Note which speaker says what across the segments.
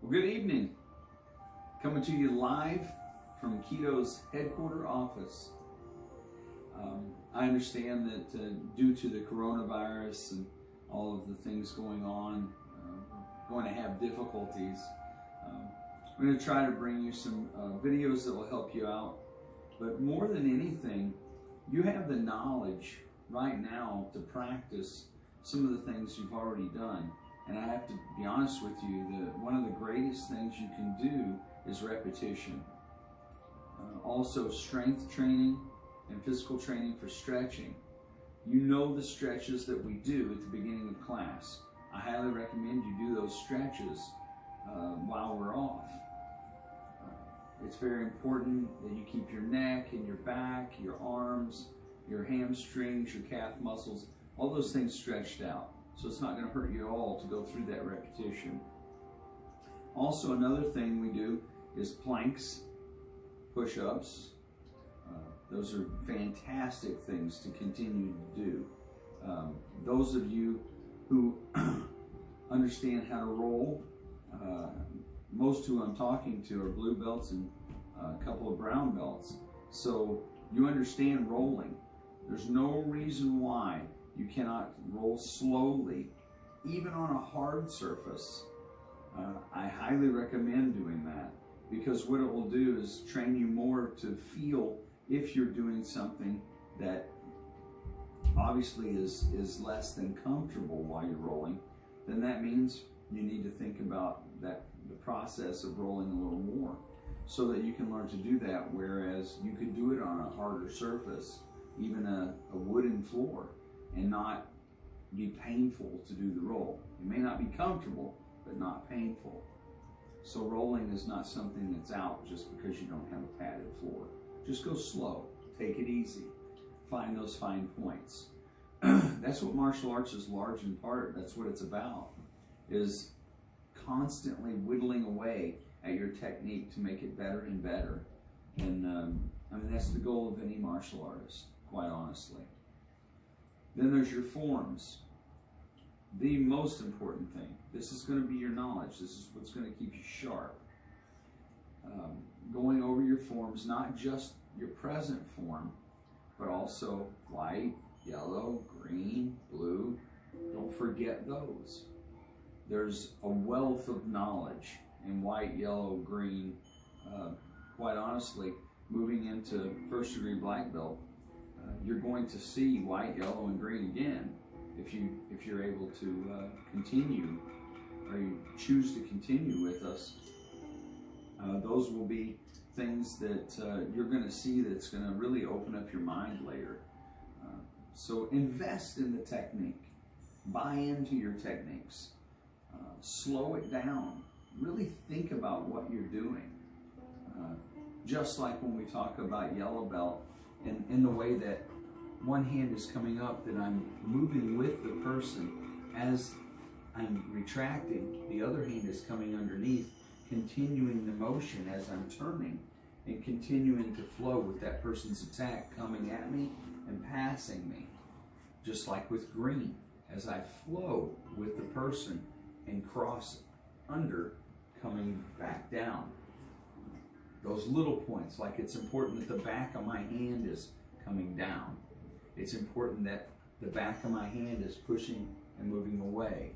Speaker 1: Well, good evening. Coming to you live from Keto's headquarter office. I understand that due to the coronavirus and all of the things going on, we're going to have difficulties. I'm going to try to bring you some videos that will help you out. But more than anything, you have the knowledge right now to practice some of the things you've already done. And I have to be honest with you that one of the greatest things you can do is repetition. Also strength training and physical training for stretching. You know the stretches that we do at the beginning of class. I highly recommend you do those stretches while we're off. It's very important that you keep your neck and your back, your arms, your hamstrings, your calf muscles, all those things stretched out. So it's not going to hurt you at all to go through that repetition. Also, another thing we do is planks, push-ups. Those are fantastic things to continue to do. Those of you who understand how to roll, most who I'm talking to are blue belts and a couple of brown belts. So you understand rolling. There's no reason why you cannot roll slowly, even on a hard surface. I highly recommend doing that, because what it will do is train you more to feel if you're doing something that obviously is less than comfortable while you're rolling. Then that means you need to think about the process of rolling a little more, so that you can learn to do that, whereas you could do it on a harder surface, even a wooden floor, and not be painful to do the roll. It may not be comfortable, but not painful. So rolling is not something that's out just because you don't have a padded floor. Just go slow, take it easy, find those fine points. That's what martial arts is large in part. That's what it's about, is constantly whittling away at your technique to make it better and better. And I mean, that's the goal of any martial artist, quite honestly. Then there's your forms. The most important thing. This is going to be your knowledge. This is what's going to keep you sharp. Going over your forms, not just your present form, but also white, yellow, green, blue. Don't forget those. There's a wealth of knowledge in white, yellow, green. Quite honestly, moving into first degree black belt, you're going to see white, yellow, and green again if you're able to continue, or you choose to continue with us. Those will be things that you're going to see that's going to really open up your mind later. So invest in the technique. Buy into your techniques. Slow it down. Really think about what you're doing. Just like when we talk about yellow belt, in the way that one hand is coming up, that I'm moving with the person. As I'm retracting, the other hand is coming underneath, continuing the motion as I'm turning, and continuing to flow with that person's attack coming at me and passing me. Just like with green, as I flow with the person and cross under, coming back down. Those little points, like it's important that the back of my hand is coming down. It's important that the back of my hand is pushing and moving away.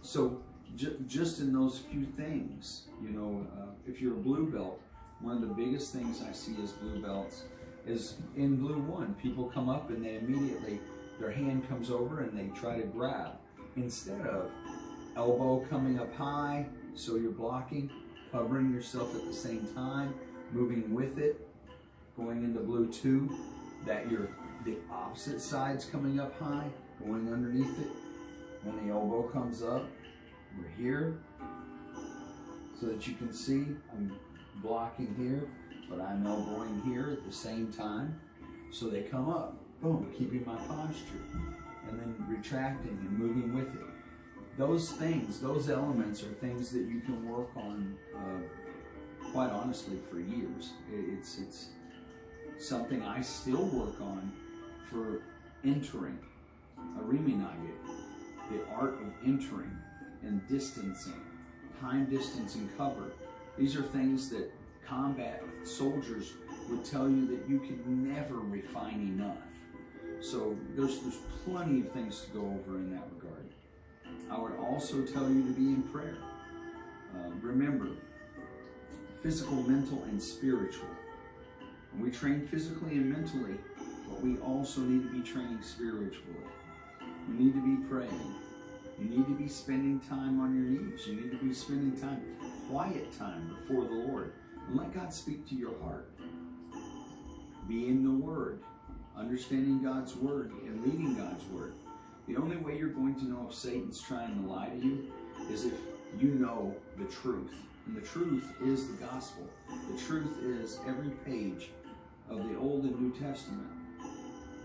Speaker 1: So just in those few things, you know, if you're a blue belt, one of the biggest things I see as blue belts is in blue one, people come up and they immediately, their hand comes over and they try to grab. Instead of elbow coming up high, so you're blocking, covering yourself at the same time, moving with it, going into blue two, that the opposite side's coming up high, going underneath it. When the elbow comes up, we're here, so that you can see I'm blocking here, but I'm elbowing here at the same time. So they come up, boom, keeping my posture, and then retracting and moving with it. Those things, those elements are things that you can work on, quite honestly, for years. It's something I still work on for entering, ariminage, the art of entering and distancing, time, distance, and cover. These are things that combat soldiers would tell you that you can never refine enough. So there's plenty of things to go over in that regard. I would also tell you to be in prayer. Remember, physical, mental, and spiritual. And we train physically and mentally, but we also need to be training spiritually. You need to be praying. You need to be spending time on your knees. You need to be spending time, quiet time before the Lord. And let God speak to your heart. Be in the Word, understanding God's Word and reading God's Word. The only way you're going to know if Satan's trying to lie to you is if you know the truth. And the truth is the gospel. The truth is every page of the Old and New Testament.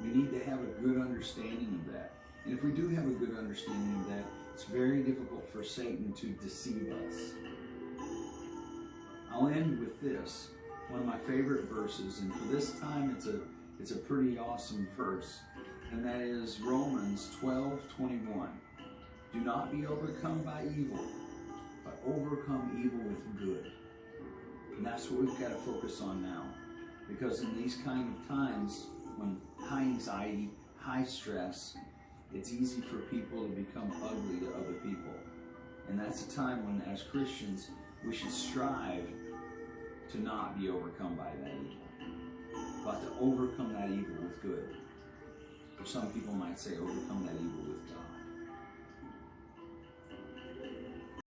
Speaker 1: We need to have a good understanding of that. And if we do have a good understanding of that, it's very difficult for Satan to deceive us. I'll end with this, one of my favorite verses, and for this time it's a pretty awesome verse, and that is Romans 12:21. Do not be overcome by evil, but overcome evil with good. And that's what we've got to focus on now. Because in these kind of times, when high anxiety, high stress, it's easy for people to become ugly to other people. And that's a time when, as Christians, we should strive to not be overcome by that evil, but to overcome that evil with good. Or some people might say, overcome that evil with God.